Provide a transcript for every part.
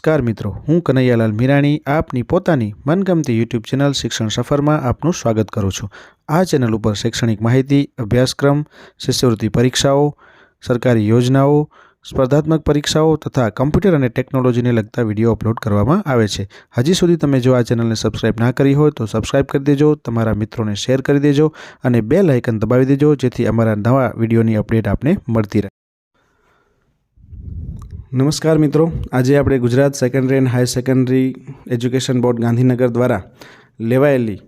નમસ્કાર મિત્રો, હું કનૈયાલાલ મીરાણી આપની પોતાની મનગમતી યુટ્યુબ ચેનલ શિક્ષણ સફરમાં આપનું સ્વાગત કરું છું। આ ચેનલ ઉપર શૈક્ષણિક માહિતી, અભ્યાસક્રમ, શિષ્યવૃત્તિ પરીક્ષાઓ, સરકારી યોજનાઓ, સ્પર્ધાત્મક પરીક્ષાઓ તથા કમ્પ્યુટર અને ટેકનોલોજીને લગતા વિડીયો અપલોડ કરવામાં આવે છે। હજી સુધી તમે જો આ ચેનલને સબસ્ક્રાઇબ ના કરી હોય તો સબસ્ક્રાઇબ કરી દેજો, તમારા મિત્રોને શેર કરી દેજો અને બેલ આઇકન દબાવી દેજો જેથી અમારા નવા વિડીયોની અપડેટ આપને મળતી રહે। નમસ્કાર મિત્રો, આજે આપણે Gujarat secondary and higher secondary education board Gandhinagar દ્વારા લેવાયેલી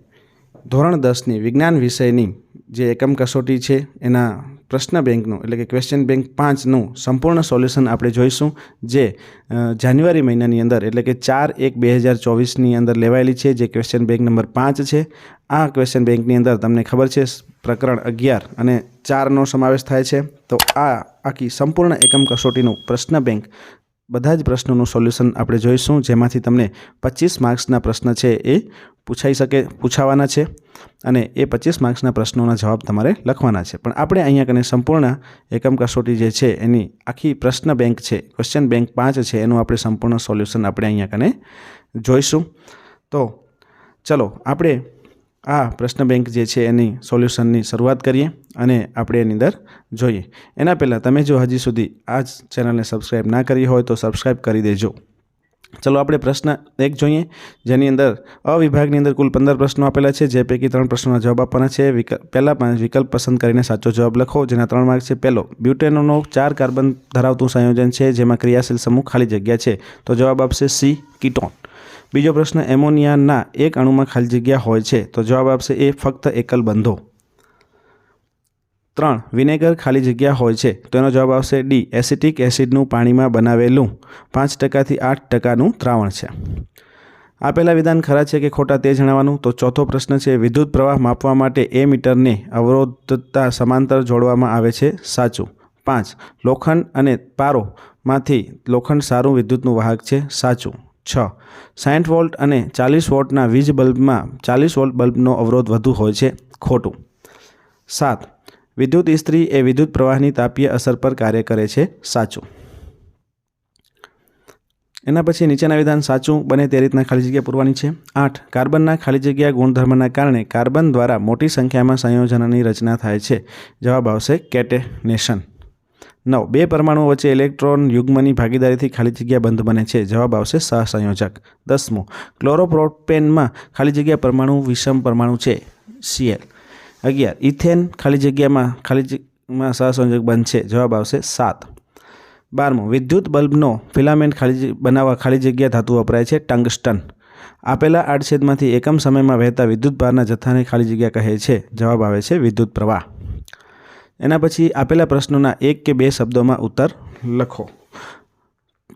ધોરણ 10ની વિજ્ઞાન વિષયની જે એકમ કસોટી છે એના પ્રશ્ન બેંકનું એટલે કે ક્વેશ્ચન બેંક 5નું સંપૂર્ણ સોલ્યુશન આપણે જોઈશું, જે જાન્યુઆરી મહિનાની અંદર એટલે કે 4/1/2024ની અંદર લેવાયેલી છે, જે ક્વેશ્ચન બેંક નંબર 5 છે। આ ક્વેશ્ચન બેંકની અંદર તમને ખબર છે પ્રકરણ 11 અને 4નો સમાવેશ થાય છે। તો આ આખી સંપૂર્ણ એકમ કસોટીનું પ્રશ્ન બેંક બધા જ પ્રશ્નોનું સોલ્યુશન આપણે જોઈશું, જેમાંથી તમને 25 માર્ક્સના પ્રશ્ન છે એ પૂછાવાના છે અને એ 25 માર્ક્સના પ્રશ્નોના જવાબ તમારે લખવાના છે। પણ આપણે અહીંયા કને સંપૂર્ણ એકમ કસોટી જે છે એની આખી પ્રશ્ન બેંક છે, ક્વેશ્ચન બેંક 5 છે, એનું આપણે સંપૂર્ણ સોલ્યુશન આપણે અહીંયા કને જોઈશું। તો ચલો આપણે આ પ્રશ્ન બેંક જે છે એની સોલ્યુશનની શરૂઆત કરીએ અને આપણે એની અંદર જોઈએ। એના પહેલાં તમે જો હજી સુધી આ ચેનલને સબસ્ક્રાઈબ ના કરી હોય તો સબસ્ક્રાઈબ કરી દેજો। ચલો આપણે પ્રશ્ન 1 જોઈએ, જેની અંદર અ વિભાગની અંદર કુલ 15 પ્રશ્નો આપેલા છે, જે પૈકી 3 પ્રશ્નોના જવાબ આપવાના છે। પહેલા 5 વિકલ્પ પસંદ કરીને સાચો જવાબ લખો, જેના 3 માર્ક છે। પહેલો, બ્યુટેનોનો 4 કાર્બન ધરાવતું સંયોજન છે જેમાં ક્રિયાશીલ સમૂહ ખાલી જગ્યા છે, તો જવાબ આપશે સી, કીટોન। બીજો પ્રશ્ન, એમોનિયાના એક અણુમાં ખાલી જગ્યા હોય છે, તો જવાબ આપશે એ, ફક્ત એકલ બંધો। 3, વિનેગર ખાલી જગ્યા હોય છે, તો એનો જવાબ આવશે ડી, એસિટિક એસિડનું પાણીમાં બનાવેલું 5% થી 8%નું દ્રાવણ છે। આપેલા વિધાન ખરા છે કે ખોટા તે જણાવવાનું। તો ચોથો પ્રશ્ન છે, વિદ્યુત પ્રવાહ માપવા માટે એ મીટરને અવરોધતા સમાંતર જોડવામાં આવે છે, સાચું। 5, લોખંડ અને પારોમાંથી લોખંડ સારું વિદ્યુતનું વાહક છે, સાચું। 6, 60 વોલ્ટ અને 40 વોલ્ટના વીજ બલ્બમાં 40 વોલ્ટ બલ્બનો અવરોધ વધુ હોય છે, ખોટું। 7, વિદ્યુત ઇસ્ત્રી એ વિદ્યુત પ્રવાહની તાપીય અસર પર કાર્ય કરે છે, સાચું। એના પછી નીચેના વિધાન સાચું બને તે રીતના ખાલી જગ્યા પૂરવાની છે। 8, કાર્બનના ખાલી જગ્યા ગુણધર્મના કારણે કાર્બન દ્વારા મોટી સંખ્યામાં સંયોજનોની રચના થાય છે, જવાબ આવશે કેટેનેશન। 9, 2 પરમાણુઓ વચ્ચે ઇલેક્ટ્રોન યુગ્મની ભાગીદારીથી ખાલી જગ્યા બંધ બને છે, જવાબ આવશે સહસંયોજક। 10મો, ક્લોરોપ્રોપેનમાં ખાલી જગ્યા પરમાણુ વિષમ પરમાણુ છે, Cl। 11, ઇથેન ખાલી જગ્યામાં સહસંયોજક બનશે, જવાબ આવશે 7। 12મો, વિદ્યુત બલ્બનો ફિલામેન્ટ બનાવવા ખાલી જગ્યા ધાતુ વપરાય છે, ટંગસ્ટન। આપેલા આડછેદમાંથી એકમ સમયમાં વહેતા વિદ્યુત ભારના જથ્થાને ખાલી જગ્યા કહે છે, જવાબ આવે છે વિદ્યુત પ્રવાહ। એના પછી આપેલા પ્રશ્નોના 1 કે 2 શબ્દોમાં ઉત્તર લખો।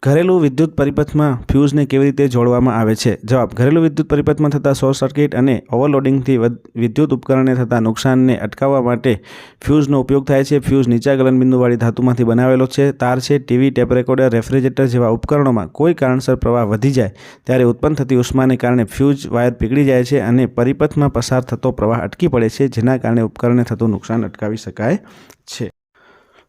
ઘરેલું વિદ્યુત પરિપથમાં ફ્યુઝને કેવી રીતે જોડવામાં આવે છે, જવાબ, ઘરેલું વિદ્યુત પરિપથમાં થતા શોર્ટ સર્કિટ અને ઓવરલોડિંગથી વિદ્યુત ઉપકરણને થતા નુકસાનને અટકાવવા માટે ફ્યુઝનો ઉપયોગ થાય છે। ફ્યુઝ નીચા ગલનબિંદુવાળી ધાતુમાંથી બનાવેલો છે, તાર છે। ટીવી, ટેપ રેકોર્ડર, રેફ્રિજરેટર જેવા ઉપકરણોમાં કોઈ કારણસર પ્રવાહ વધી જાય ત્યારે ઉત્પન્ન થતી ઉષ્માને કારણે ફ્યુઝ વાયર પીગળી જાય છે અને પરિપથમાં પસાર થતો પ્રવાહ અટકી પડે છે, જેના કારણે ઉપકરણને થતું નુકસાન અટકાવી શકાય છે।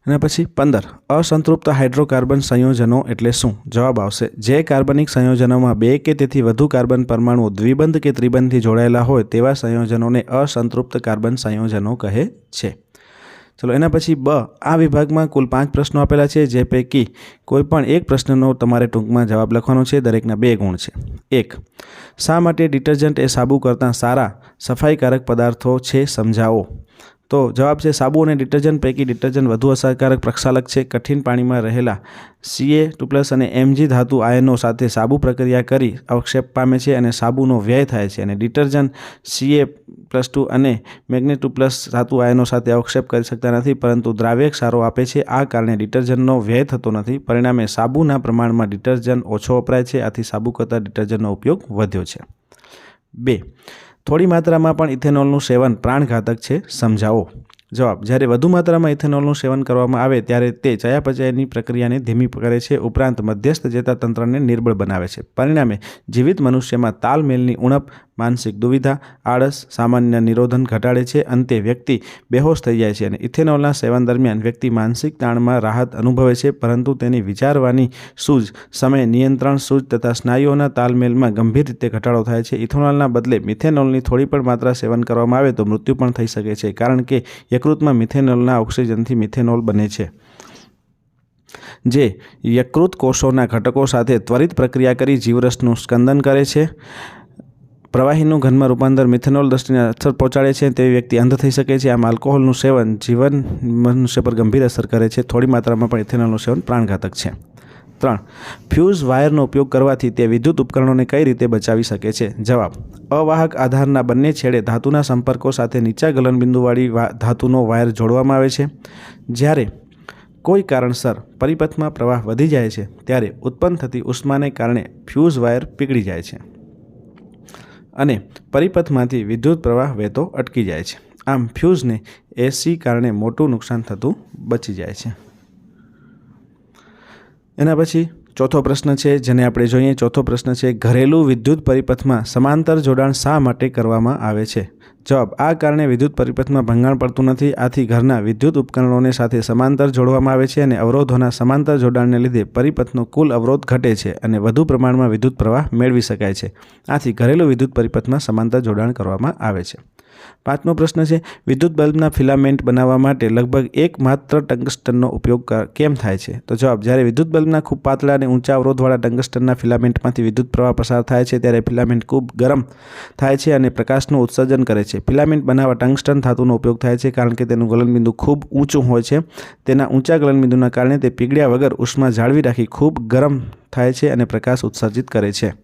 એના પછી 15, અસંતૃપ્ત હાઇડ્રોકાર્બન સંયોજનો એટલે શું, જવાબ આવશે જે કાર્બનિક સંયોજનોમાં 2 કે તેથી વધુ કાર્બન પરમાણુઓ દ્વિબંધ કે ત્રિબંધથી જોડાયેલા હોય તેવા સંયોજનોને અસંતૃપ્ત કાર્બન સંયોજનો કહે છે। ચલો એના પછી બ, આ વિભાગમાં કુલ 5 પ્રશ્નો આપેલા છે, જે પૈકી કોઈ પણ એક પ્રશ્નનો તમારે ટૂંકમાં જવાબ લખવાનો છે, દરેકના 2 ગુણ છે। 1, શા માટે ડિટર્જન્ટ એ સાબુ કરતાં સારા સફાઈકારક પદાર્થો છે, સમજાવો। તો જવાબ છે, સાબુ અને ડિટર્જન્ટ પૈકી ડિટર્જન્ટ વધુ અસરકારક પ્રક્ષાલક છે। કઠિન પાણીમાં રહેલા Ca2+ અને Mg ધાતુ આયનો સાથે સાબુ પ્રક્રિયા કરી અવક્ષેપ પામે છે અને સાબુનો વ્યય થાય છે, અને ડિટર્જન્ટ Ca+2 અને Mg2+ ધાતુ આયનો સાથે અવક્ષેપ કરી શકતા નથી, પરંતુ દ્રાવ્ય ક્ષારો આપે છે। આ કારણે ડિટર્જન્ટનો વ્યય થતો નથી, પરિણામે સાબુના પ્રમાણમાં ડિટર્જન્ટ ઓછો વપરાય છે, આથી સાબુ કરતાં ડિટર્જન્ટનો ઉપયોગ વધ્યો છે। 2, થોડી માત્રામાં પણ ઇથેનોલનું સેવન પ્રાણઘાતક છે, સમજાવો। જવાબ: જ્યારે વધુ માત્રામાં ઇથેનોલનું સેવન કરવામાં આવે ત્યારે તે ચયાપચયની પ્રક્રિયાને ધીમી કરે છે, ઉપરાંત મધ્યસ્થ ચેતાતંત્રને નિર્બળ બનાવે છે. પરિણામે જીવિત મનુષ્યમાં તાલમેલની ઉણપ, માનસિક દુવિધા, આળસ, સામાન્ય નિરોધન ઘટાડે છે. અંતે વ્યક્તિ બેહોશ થઈ જાય છે અને ઇથેનોલના સેવન દરમિયાન વ્યક્તિ માનસિક તાણમાં રાહત અનુભવે છે, પરંતુ તેની વિચારવાની સૂઝ, સમય નિયંત્રણ સૂઝ તથા સ્નાયુઓના તાલમેલમાં ગંભીર રીતે ઘટાડો થાય છે. ઇથેનોલના બદલે મિથેનોલની થોડી પણ માત્રા સેવન કરવામાં આવે તો મૃત્યુ પણ થઈ શકે છે, કારણ કે યકૃતમાં મિથેનોલના ઓક્સિજનથી મિથેનોલ બને છે, જે યકૃત કોષોના ઘટકો સાથે ત્વરિત પ્રક્રિયા કરી જીવરસનું સ્કંદન કરે છે. પ્રવાહીનું ઘનમાં રૂપાંતર મિથેનોલ દ્રષ્ટિને અસર પહોંચાડે છે. તેવી વ્યક્તિ અંધ થઈ શકે છે. આમ આલ્કોહોલનું સેવન જીવન મનુષ્ય પર ગંભીર અસર કરે છે. થોડી માત્રામાં પણ ઇથેનોલનું સેવન પ્રાણઘાતક છે. 3. ફ્યુઝ વાયરનો ઉપયોગ કરવાથી તે વિદ્યુત ઉપકરણોને કઈ રીતે બચાવી શકે છે? જવાબ: અવાહક આધારના બંને છેડે ધાતુના સંપર્કો સાથે નીચા ગલનબિંદુવાળી ધાતુનો વાયર જોડવામાં આવે છે. જ્યારે કોઈ કારણસર પરિપથમાં પ્રવાહ વધી જાય છે ત્યારે ઉત્પન્ન થતી ઉષ્માને કારણે ફ્યુઝ વાયર પીગળી જાય છે અને પરિપથમાંથી વિદ્યુત પ્રવાહ વહેતો અટકી જાય છે. આમ ફ્યુઝને એસી કારણે મોટું નુકસાન થતું બચી જાય છે. એના પછી ચોથો પ્રશ્ન છે, જેને આપણે જોઈએ. ચોથો પ્રશ્ન છે, ઘરેલું વિદ્યુત પરિપથમાં સમાંતર જોડાણ શા માટે કરવામાં આવે છે? જવાબ: આ કારણે વિદ્યુત પરિપથમાં ભંગાણ પડતું નથી. આથી ઘરના વિદ્યુત ઉપકરણોને સાથે સમાંતર જોડવામાં આવે છે અને અવરોધોના સમાંતર જોડાણને લીધે પરિપથનો કુલ અવરોધ ઘટે છે અને વધુ પ્રમાણમાં વિદ્યુત પ્રવાહ મેળવી શકાય છે. આથી ઘરેલું વિદ્યુત પરિપથમાં સમાંતર જોડાણ કરવામાં આવે છે. 5મો પ્રશ્ન છે, વિદ્યુત બલ્બના ફિલામેન્ટ બનાવવા માટે લગભગ એકમાત્ર ટંગસ્ટનનો ઉપયોગ કેમ થાય છે? તો જવાબ: જ્યારે વિદ્યુત બલ્બના ખૂબ પાતળા અને ઊંચા અવરોધવાળા ટંગસ્ટનના ફિલામેન્ટમાંથી વિદ્યુત પ્રવાહ પસાર થાય છે ત્યારે ફિલામેન્ટ ખૂબ ગરમ થાય છે અને પ્રકાશનું ઉત્સર્જન કરે છે. ફિલામેન્ટ બનાવવા ટંગસ્ટન ધાતુનો ઉપયોગ થાય છે, કારણ કે તેનું ગલનબિંદુ ખૂબ ઊંચું હોય છે. તેના ઊંચા ગલનબિંદુના કારણે તે પીગળ્યા વગર ઉષ્મા જાળવી રાખી ખૂબ ગરમ થાય છે અને પ્રકાશ ઉત્સર્જિત કરે છે.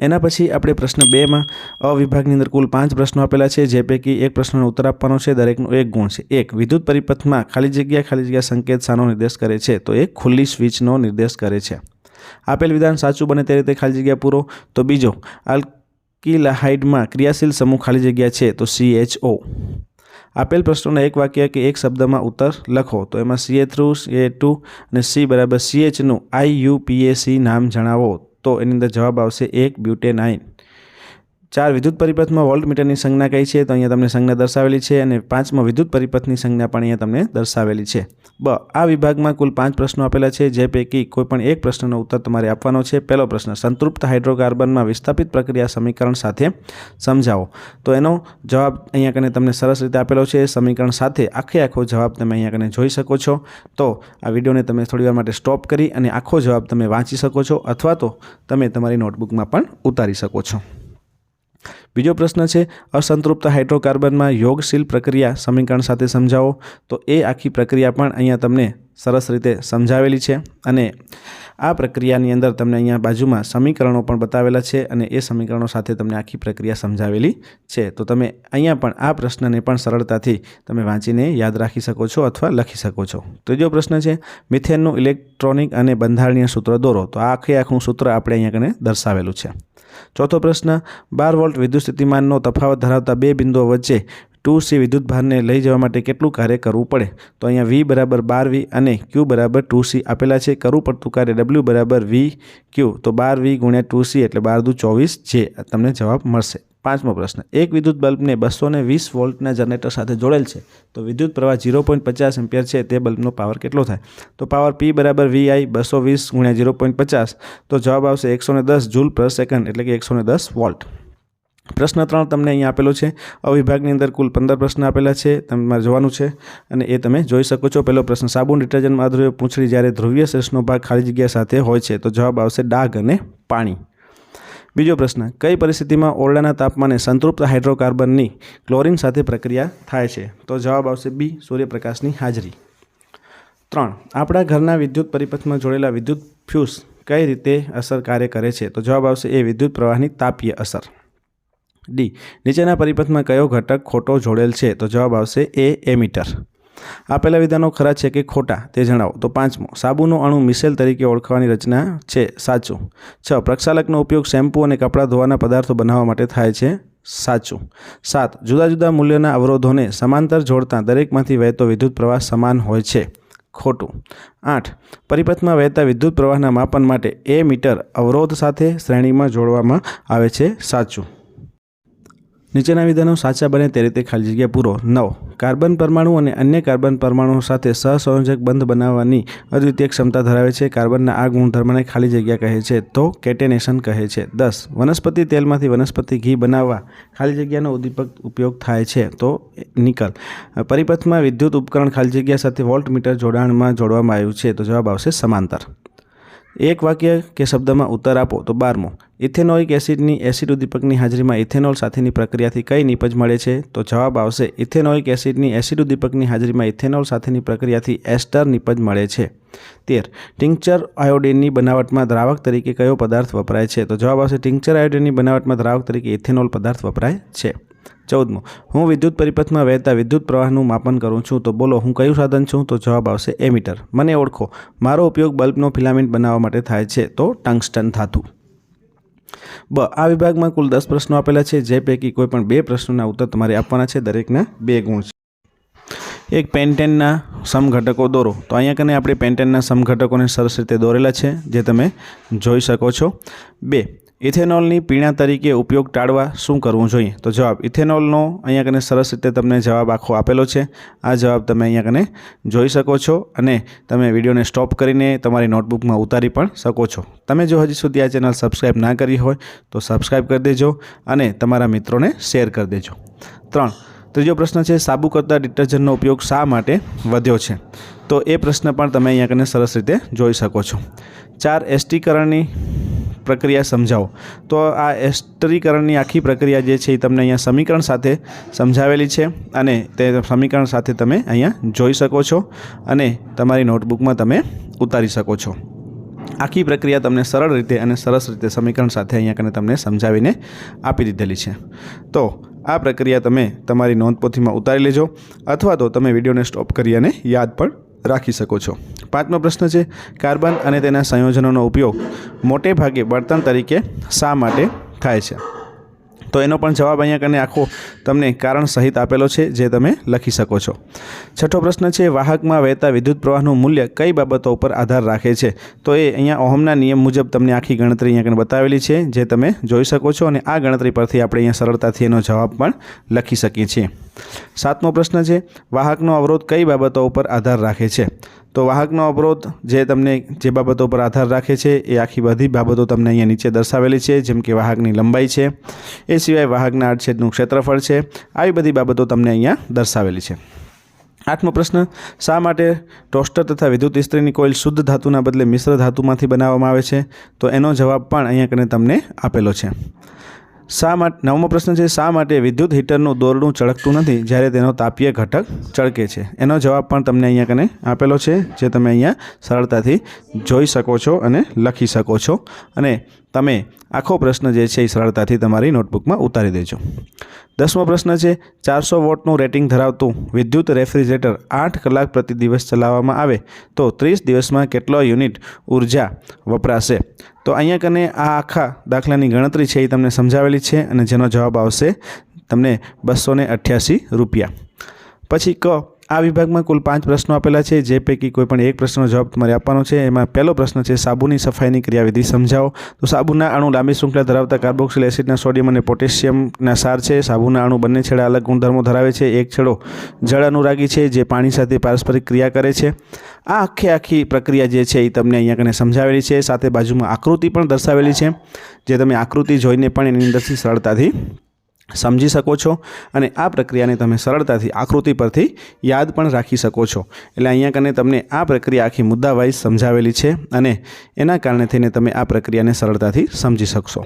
એના પછી આપણે પ્રશ્ન 2માં અ વિભાગની અંદર કુલ 5 પ્રશ્નો આપેલા છે, જે પૈકી એક પ્રશ્નનો ઉત્તર આપવાનો છે. દરેકનો 1 ગુણ છે. 1. વિદ્યુત પરિપથમાં ખાલી જગ્યા સંકેત શાનો નિર્દેશ કરે છે? તો એ ખુલ્લી સ્વિચનો નિર્દેશ કરે છે. આપેલ વિધાન સાચું બને તે રીતે ખાલી જગ્યા પૂરો. તો બીજો, આલ્કિલાહાઇડમાં ક્રિયાશીલ સમૂહ ખાલી જગ્યા છે તો CHO. આપેલ પ્રશ્નોના એક વાક્ય કે એક શબ્દમાં ઉત્તર લખો. તો એમાં CA3, CA2 અને C બરાબર CHનું IUPAC નામ જણાવો. તો એની અંદર જવાબ આવશે 1 બ્યુટેનાઇન. 4. વિદ્યુત પરિપથમાં વોલ્ટમીટરની સંજ્ઞા કઈ છે? તો અહીંયા તમને સંજ્ઞા દર્શાવેલી છે અને 5માં વિદ્યુત પરિપથની સંજ્ઞા પણ અહીંયા તમને દર્શાવેલી છે. બ. આ વિભાગમાં કુલ 5 પ્રશ્નો આપેલા છે, જે પૈકી કોઈ પણ એક પ્રશ્નનો ઉત્તર તમારે આપવાનો છે. પહેલો પ્રશ્ન, સંતૃપ્ત હાઇડ્રોકાર્બનમાં વિસ્થાપિત પ્રક્રિયા સમીકરણ સાથે સમજાવો. તો એનો જવાબ અહીંયા કને તમને સરસ રીતે આપેલો છે. સમીકરણ સાથે આખો જવાબ તમે અહીંયા કને જોઈ શકો છો. તો આ વિડીયોને તમે થોડીવાર માટે સ્ટોપ કરી અને આખો જવાબ તમે વાંચી શકો છો, અથવા તો તમે તમારી નોટબુકમાં પણ ઉતારી શકો છો. બીજો પ્રશ્ન છે, અસંતૃપ્ત હાઇડ્રોકાર્બનમાં યોગશીલ પ્રક્રિયા સમીકરણ સાથે સમજાવો. તો એ આખી પ્રક્રિયા પણ અહીંયા તમને સરસ રીતે સમજાવેલી છે અને આ પ્રક્રિયાની અંદર તમને અહીંયા બાજુમાં સમીકરણો પણ બતાવેલા છે અને એ સમીકરણો સાથે તમને આખી પ્રક્રિયા સમજાવેલી છે. તો તમે અહીંયા પણ આ પ્રશ્નને પણ સરળતાથી તમે વાંચીને યાદ રાખી શકો છો અથવા લખી શકો છો. ત્રીજો પ્રશ્ન છે, મિથેનનું ઇલેક્ટ્રોનિક અને બંધારણીય સૂત્ર દોરો. તો આ આખું સૂત્ર આપણે અહીંયા કને દર્શાવેલું છે. ચોથો પ્રશ્ન, 12 વોલ્ટ વિદ્યુત સ્થિતિમાનનો તફાવત ધરાવતા બે બિંદુઓ વચ્ચે 2C વિદ્યુત ભારને લઈ જવા માટે કેટલું કાર્ય કરવું પડે? તો અહીંયા V બરાબર 12V અને Q બરાબર 2C આપેલા છે. કરવું પડતું કાર્ય W બરાબર VQ. તો 12V ગુણ્યા 2C એટલે 12 દુ 24 જે તમને જવાબ મળશે. 5મો પ્રશ્ન, એક વિદ્યુત બલ્બને 220 વોલ્ટના જનરેટર સાથે જોડેલ છે. તો વિદ્યુત પ્રવાહ 0.50 એમ્પિયર છે, તે બલ્બનો પાવર કેટલો થાય? તો પાવર P બરાબર VI 220 ગુણ્યા 0.50. તો જવાબ આવશે 110 જૂલ પર સેકન્ડ એટલે કે 110 વોલ્ટ. પ્રશ્ન 3 તમને અહીંયા આપેલો છે. અવિભાગની અંદર કુલ 15 પ્રશ્ન આપેલા છે, તમારે જોવાનું છે અને એ તમે જોઈ શકો છો. પહેલો પ્રશ્ન, સાબુન ડિટર્જન્ટમાં અદ્રવ્ય પૂંછડી જ્યારે ધ્રુવીય શેષનો ભાગ ખાલી જગ્યા સાથે હોય છે. તો જવાબ આવશે ડાઘ અને પાણી. બીજો પ્રશ્ન, કઈ પરિસ્થિતિમાં ઓરડાના તાપમાને સંતૃપ્ત હાઇડ્રોકાર્બનની ક્લોરીન સાથે પ્રક્રિયા થાય છે? તો જવાબ આવશે B, સૂર્યપ્રકાશની હાજરી. 3. આપણા ઘરના વિદ્યુત પરિપથમાં જોડેલા વિદ્યુત ફ્યુઝ કઈ રીતે અસર કાર્ય કરે છે? તો જવાબ આવશે A, વિદ્યુત પ્રવાહની તાપીય અસર. D. નીચેના પરિપથમાં કયો ઘટક ખોટો જોડેલ છે? તો જવાબ આવશે A, એમીટર. આપેલા વિધાનો ખરા છે કે ખોટા તે જણાવો. તો 5મો, સાબુનો અણુ મિસેલ તરીકે ઓળખવાની રચના છે. સાચું. 6. પ્રક્ષાલકનો ઉપયોગ શેમ્પૂ અને કપડાં ધોવાના પદાર્થો બનાવવા માટે થાય છે. સાચું. 7 જુદા જુદા મૂલ્યોના અવરોધોને સમાંતર જોડતા દરેકમાંથી વહેતો વિદ્યુત પ્રવાહ સમાન હોય છે. ખોટું. 8 પરિપથમાં વહેતા વિદ્યુત પ્રવાહના માપન માટે એ મીટર અવરોધ સાથે શ્રેણીમાં જોડવામાં આવે છે. સાચું. નીચેના વિધાનો સાચા બને તે રીતે ખાલી જગ્યા પૂરો. 9 કાર્બન પરમાણુ અને અન્ય કાર્બન પરમાણુઓ સાથે સહસંયોજક બંધ બનાવવાની અદ્વિતીય ક્ષમતા ધરાવે છે. કાર્બનના આ ગુણધર્મને ખાલી જગ્યા કહે છે તો કેટેનેશન કહે છે. 10 વનસ્પતિ તેલમાંથી વનસ્પતિ ઘી બનાવવા ખાલી જગ્યાનો ઉદ્દીપક ઉપયોગ થાય છે તો નિકલ. પરિપથમાં વિદ્યુત ઉપકરણ ખાલી જગ્યા સાથે વોલ્ટમીટર જોડાણમાં જોડવામાં આવ્યું છે તો જવાબ આવશે સમાંતર. એક વાક્ય કે શબ્દમાં ઉત્તર આપો તો 12મો ઇથેનોઇક એસિડની એસિડ ઉદ્દીપકની હાજરીમાં ઇથેનોલ સાથેની પ્રક્રિયાથી કઈ નીપજ મળે છે તો જવાબ આવશે ઇથેનોઇક એસિડની એસિડ ઉદ્દીપકની હાજરીમાં ઇથેનોલ સાથેની પ્રક્રિયાથી એસ્ટર નીપજ મળે છે. 13 ટિંકચર આયોડિનની બનાવટમાં દ્રાવક તરીકે કયો પદાર્થ વપરાય છે તો જવાબ આવશે ટિંકચર આયોડિનની બનાવટમાં દ્રાવક તરીકે ઇથેનોલ પદાર્થ વપરાય છે. 14મો હું વિદ્યુત પરિપથમાં વહેતા વિદ્યુત પ્રવાહનું માપન કરું છું તો બોલો હું કયું સાધન છું તો જવાબ આવશે એમીટર. મને ઓળખો. મારો ઉપયોગ બલ્બનો ફિલામેન્ટ બનાવવા માટે થાય છે તો ટંગસ્ટન ધાતુ. આ વિભાગમાં કુલ 10 પ્રશ્નો આપેલા છે જે પૈકી કોઈ પણ 2 પ્રશ્નોના ઉત્તર તમારે આપવાના છે. દરેકના 2 ગુણ છે. એક પેન્ટેનના સમઘટકો દોરો તો અહીંયા કને આપણે પેન્ટેનના સમઘટકોને સરસ રીતે દોરેલા છે જે તમે જોઈ શકો છો. 2 ઇથેનોલની પીણા તરીકે ઉપયોગ ટાળવા શું કરવું જોઈએ તો જવાબ ઇથેનોલનો અહીંયા કને સરસ રીતે તમને જવાબ આખો આપેલો છે. આ જવાબ તમે અહીંયા કને જોઈ શકો છો અને તમે વિડીયોને સ્ટોપ કરીને તમારી નોટબુકમાં ઉતારી પણ શકો છો. તમે જો હજી સુધી આ ચેનલ સબસ્ક્રાઈબ ના કરી હોય તો સબસ્ક્રાઈબ કરી દેજો અને તમારા મિત્રોને શેર કરી દેજો. 3 ત્રીજો પ્રશ્ન છે સાબુ કરતાં ડિટર્જન્ટનો ઉપયોગ શા માટે વધ્યો છે તો એ પ્રશ્ન પણ તમે અહીંયા કને સરસ રીતે જોઈ શકો છો. 4 એસ્ટીકરણની પ્રક્રિયા સમજાવો તો આ એસ્ટરીકરણની આખી પ્રક્રિયા જે છે એ તમને અહીંયા સમીકરણ સાથે સમજાવેલી છે અને તે સમીકરણ સાથે તમે અહીંયા જોઈ શકો છો અને તમારી નોટબુકમાં તમે ઉતારી શકો છો. આખી પ્રક્રિયા તમને સરળ રીતે અને સરસ રીતે સમીકરણ સાથે અહીંયા કને તમને સમજાવીને આપી દીધેલી છે. તો આ પ્રક્રિયા તમે તમારી નોંધપોથીમાં ઉતારી લેજો અથવા તો તમે વિડીયોને સ્ટોપ કરી અને યાદ પણ રાખી શકો છો. 5મો પ્રશ્ન છે કાર્બન અને તેના સંયોજનોનો ઉપયોગ મોટે ભાગે બળતણ તરીકે શા માટે થાય છે તો એનો પણ જવાબ અહીંયા કને આખો તમને કારણ સહિત આપેલો છે જે તમે લખી શકો છો. 6થો પ્રશ્ન છે વાહકમાં વહેતા વિદ્યુત પ્રવાહનું મૂલ્ય કઈ બાબતો ઉપર આધાર રાખે છે તો એ અહીંયા ઓહમના નિયમ મુજબ તમને આખી ગણતરી અહીંયા કને બતાવેલી છે જે તમે જોઈ શકો છો અને આ ગણતરી પરથી આપણે અહીંયા સરળતાથી એનો જવાબ પણ લખી શકીએ છીએ. 7મો પ્રશ્ન છે વાહકનો અવરોધ કઈ બાબતો ઉપર આધાર રાખે છે તો વાહકનો અવરોધ જે તમને જે બાબતો પર આધાર રાખે છે એ આખી બધી બાબતો તમને અહીંયા નીચે દર્શાવેલી છે જેમ કે વાહકની લંબાઈ છે એ સિવાય વાહકના આડછેદનું ક્ષેત્રફળ છે આવી બધી બાબતો તમને અહીંયા દર્શાવેલી છે. 8મો પ્રશ્ન શા માટે ટોસ્ટર તથા વિદ્યુત ઇસ્ત્રીની કોઇલ શુદ્ધ ધાતુના બદલે મિશ્ર ધાતુમાંથી બનાવવામાં આવે છે તો એનો જવાબ પણ અહીંયા કને તમને આપેલો છે. 9મો પ્રશ્ન છે શા માટે વિદ્યુત હીટરનું દોરડું ચળકતું નથી જ્યારે તેનો તાપીય ઘટક ચળકે છે એનો જવાબ પણ તમને અહીંયા કને આપેલો છે જે તમે અહીંયા સરળતાથી જોઈ શકો છો અને લખી શકો છો અને તમે આખો પ્રશ્ન જે છે એ સરળતાથી તમારી નોટબુકમાં ઉતારી દેજો. 10મો પ્રશ્ન છે 400 વોટનું રેટિંગ ધરાવતું વિદ્યુત રેફ્રિજરેટર 8 કલાક પ્રતિ દિવસ ચલાવવામાં આવે તો 30 દિવસમાં કેટલો યુનિટ ઉર્જા વપરાશે તો અહીંયા કને આ આખા દાખલાની ગણતરી છે એ તમને સમજાવેલી છે અને જેનો જવાબ આવશે તમને 288 રૂપિયા. પછી આ વિભાગમાં કુલ 5 પ્રશ્નો આપેલા છે જે પૈકી કોઈ પણ એક પ્રશ્નનો જવાબ તમારે આપવાનો છે. એમાં પહેલો પ્રશ્ન છે સાબુની સફાઈની ક્રિયાવિધિ સમજાવો તો સાબુના અણુ લાંબી શૃંખલા ધરાવતા કાર્બોક્સિલ એસિડના સોડિયમ અને પોટેશિયમના સાર છે. સાબુના અણુ બંને છેડા અલગ ગુણધર્મો ધરાવે છે. એક છેડો જળ અનુરાગી છે જે પાણી સાથે પારસ્પરિક ક્રિયા કરે છે. આ આખી પ્રક્રિયા જે છે એ તમને અહીંયા કને સમજાવેલી છે. સાથે બાજુમાં આકૃતિ પણ દર્શાવેલી છે જે તમે આકૃતિ જોઈને પણ એની અંદરથી સરળતાથી સમજી શકો છો અને આ પ્રક્રિયાને તમે સરળતાથી આકૃતિ પરથી યાદ પણ રાખી શકો છો. એટલે અહીંયા કને તમને આ પ્રક્રિયા આખી મુદ્દા વાઇઝ સમજાવેલી છે અને એના કારણે થઈને તમે આ પ્રક્રિયાને સરળતાથી સમજી શકશો.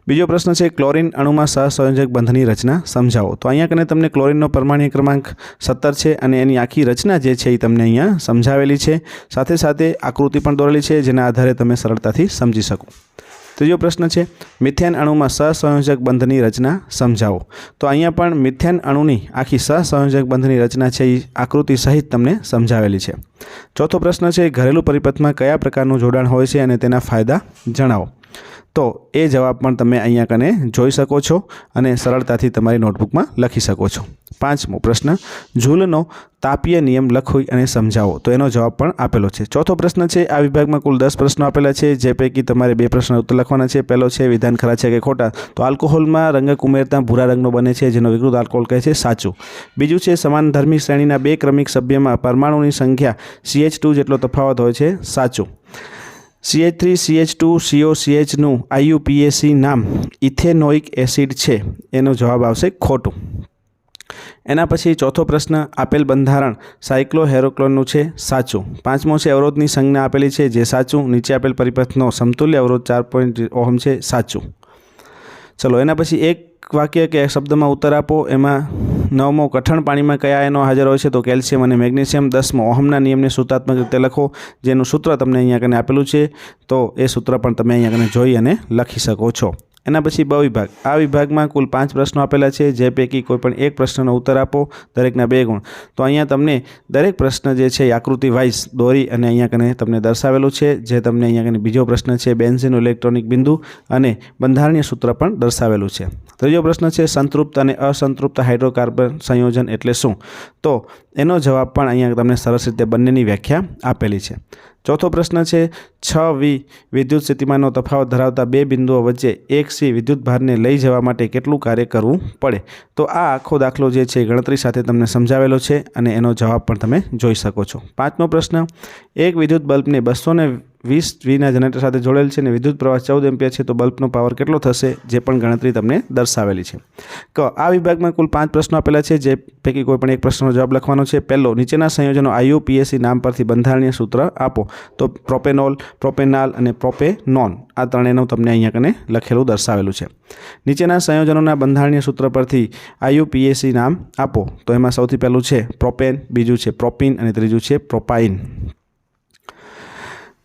બીજો પ્રશ્ન છે ક્લોરિન અણુમાં સહસંયોજક બંધની રચના સમજાવો તો અહીંયા કને તમને ક્લોરિનનો પરમાણ્વીય ક્રમાંક 17 છે અને એની આખી રચના જે છે એ તમને અહીંયા સમજાવેલી છે. સાથે સાથે આકૃતિ પણ દોરેલી છે જેના આધારે તમે સરળતાથી સમજી શકો. ત્રીજો પ્રશ્ન છે મિથેન અણુમાં સહસંયોજક બંધની રચના સમજાવો તો અહીંયા પણ મિથેન અણુની આખી સહસંયોજક બંધની રચના છે એ આકૃતિ સહિત તમને સમજાવેલી છે. ચોથો પ્રશ્ન છે ઘરેલું પરિપથમાં કયા પ્રકારનું જોડાણ હોય છે અને તેના ફાયદા જણાવો તો એ જવાબ પણ તમે અહીંયા કને જોઈ શકો છો અને સરળતાથી તમારી નોટબુકમાં લખી શકો છો. 5મો પ્રશ્ન, ઝૂલનો તાપીય નિયમ લખો અને સમજાવો. તો એનો જવાબ પણ આપેલો છે. ચોથો પ્રશ્ન છે, આ વિભાગમાં કુલ 10 પ્રશ્નો આપેલા છે, જે પૈકી તમારે 2 પ્રશ્ન ઉત્તર લખવાના છે. પહેલો છે, વિધાન ખરા છે કે ખોટા? તો આલ્કોહોલમાં રંગક ઉમેરતા ભૂરા રંગનો બને છે, જેનો વિકૃત આલ્કોહોલ કહે છે, સાચું. બીજું છે, સમાનધર્મી શ્રેણીના 2 ક્રમિક સભ્યમાં પરમાણુની સંખ્યા CH2 જેટલો તફાવત હોય છે, સાચું. CH3 CH2 COCHનું IUPAC નામ ઇથેનોઇક એસિડ છે, એનો જવાબ આવશે ખોટું. એના પછી ચોથો પ્રશ્ન, આપેલ બંધારણ સાયક્લોહેરોક્લોનનું છે, સાચું. 5મો છે, અવરોધની સંજ્ઞા આપેલી છે, જે સાચું. નીચે આપેલ પરિપથનો સમતુલ્ય અવરોધ 4 ઓહમ છે, સાચું. ચલો, એના પછી એક વાક્ય કે શબ્દમાં ઉત્તર આપો. એમાં 9મો, કઠણ પાણીમાં કયા આયનો હાજર હોય છે? તો કેલ્શિયમ અને મેગ્નેશિયમ. 10મો, ઓહમના નિયમને સૂત્રાત્મક રીતે લખો, જેનું સૂત્ર તમને અહીંયા કને આપેલું છે, તો એ સૂત્ર પણ તમે અહીંયા કને જોઈ અને લખી શકો છો. એના પછી બ વિભાગ, આ વિભાગમાં કુલ 5 પ્રશ્નો આપેલા છે, જે પૈકી કોઈ પણ એક પ્રશ્નનો ઉત્તર આપો, દરેકના 2 ગુણ. તો અહીંયા તમને દરેક પ્રશ્ન જે છે એ આકૃતિ વાઇઝ દોરી અને અહીંયા કને તમને દર્શાવેલું છે, જે તમને અહીંયા કને બીજો પ્રશ્ન છે, બેન્ઝીનનું ઇલેક્ટ્રોનિક બિંદુ અને બંધારણીય સૂત્ર પણ દર્શાવેલું છે. ત્રીજો પ્રશ્ન છે, સંતૃપ્ત અને અસંતૃપ્ત હાઇડ્રોકાર્બન સંયોજન એટલે શું? તો એનો જવાબ પણ અહીંયા તમને સરસ રીતે બંનેની વ્યાખ્યા આપેલી છે. ચોથો પ્રશ્ન છે, 6V વિદ્યુત સ્થિતિમાનનો તફાવત ધરાવતા 2 બિંદુઓ વચ્ચે 1C વિદ્યુત ભારને લઈ જવા માટે કેટલું કાર્ય કરવું પડે? તો આ આખો દાખલો જે છે ગણતરી સાથે તમને સમજાવેલો છે અને એનો જવાબ પણ તમે જોઈ શકો છો. 5મો પ્રશ્ન, એક વિદ્યુત બલ્બને 220Vના જનરેટર સાથે જોડેલ છે અને વિદ્યુત પ્રવાહ 14 એમ્પિયર છે, તો બલ્બનો પાવર કેટલો થશે? જે પણ ગણતરી તમને દર્શાવેલી છે. આ વિભાગમાં કુલ 5 પ્રશ્નો આપેલા છે, જે પૈકી કોઈ પણ એક પ્રશ્નનો જવાબ લખવાનો છે. પહેલો, નીચેના સંયોજનો IUPAC નામ પરથી બંધારણીય સૂત્ર આપો. તો પ્રોપેનોલ, પ્રોપેનાલ અને પ્રોપેનોન, આ ત્રણેયનું તમને અહીંયા કને લખેલું દર્શાવેલું છે. નીચેના સંયોજનોના બંધારણીય સૂત્ર પરથી IUPAC નામ આપો. તો એમાં સૌથી પહેલું છે પ્રોપેન, બીજું છે પ્રોપીન અને ત્રીજું છે પ્રોપાઇન.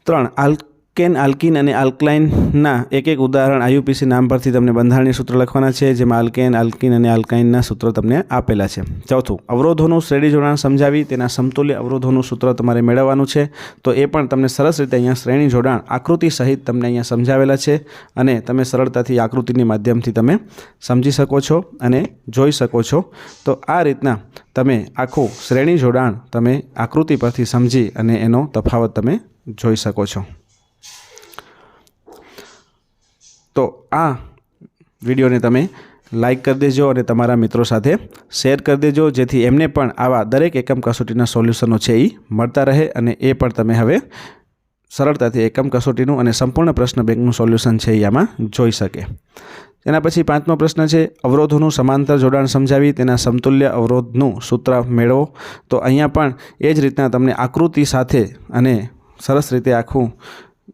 3, આલ્કેન, આલ્કીન અને આલ્કલાઇનના એક ઉદાહરણ IUPAC નામ પરથી તમને બંધારણીય સૂત્ર લખવાના છે, જેમાં આલ્કેન, આલ્કીન અને આલ્કાઇનના સૂત્ર તમને આપેલા છે. ચોથું, અવરોધોનું શ્રેણી જોડાણ સમજાવી તેના સમતુલ્ય અવરોધોનું સૂત્ર તમારે મેળવવાનું છે. તો એ પણ તમને સરસ રીતે અહીંયા શ્રેણી જોડાણ આકૃતિ સહિત તમને અહીંયા સમજાવેલા છે અને તમે સરળતાથી આકૃતિની માધ્યમથી તમે સમજી શકો છો અને જોઈ શકો છો. તો આ રીતના તમે આખું શ્રેણી જોડાણ તમે આકૃતિ પરથી સમજી અને એનો તફાવત તમે જોઈ શકો છો. તો આ વિડીયોને તમે લાઈક કરી દેજો અને તમારા મિત્રો સાથે શેર કરી દેજો, જેથી એમને પણ આવા દરેક એકમ કસોટીના સોલ્યુશનો છે એ મળતા રહે અને એ પણ તમે હવે સરળતાથી એકમ કસોટીનું અને સંપૂર્ણ પ્રશ્ન બેંકનું સોલ્યુશન છે એ આમાં જોઈ શકે. એના પછી 5મો પ્રશ્ન છે, અવરોધોનું સમાંતર જોડાણ સમજાવી તેના સમતુલ્ય અવરોધનું સૂત્ર મેળવો. તો અહીંયા પણ એ જ રીતના તમને આકૃતિ સાથે અને સરસ રીતે આખું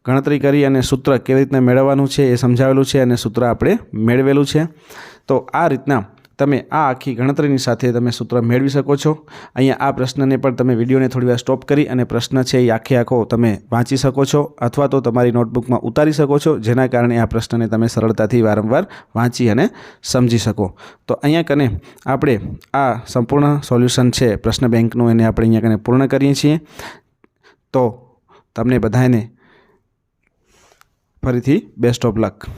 ગણતરી કરી અને સૂત્ર કેવી રીતના મેળવવાનું છે એ સમજાવેલું છે અને સૂત્ર આપણે મેળવેલું છે. તો આ રીતના તમે આ આખી ગણતરીની સાથે તમે સૂત્ર મેળવી શકો છો. અહીંયા આ પ્રશ્નને પણ તમે વિડીયોને થોડીવાર સ્ટોપ કરી અને પ્રશ્ન છે એ આખો તમે વાંચી શકો છો અથવા તો તમારી નોટબુકમાં ઉતારી શકો છો, જેના કારણે આ પ્રશ્નને તમે સરળતાથી વારંવાર વાંચી અને સમજી શકો. તો અહીંયા કને આપણે આ સંપૂર્ણ સોલ્યુશન છે પ્રશ્ન બેંકનું, એને આપણે અહીંયા કને પૂર્ણ કરીએ છીએ. તો તમને બધાને ફરીથી બેસ્ટ ઓફ લક.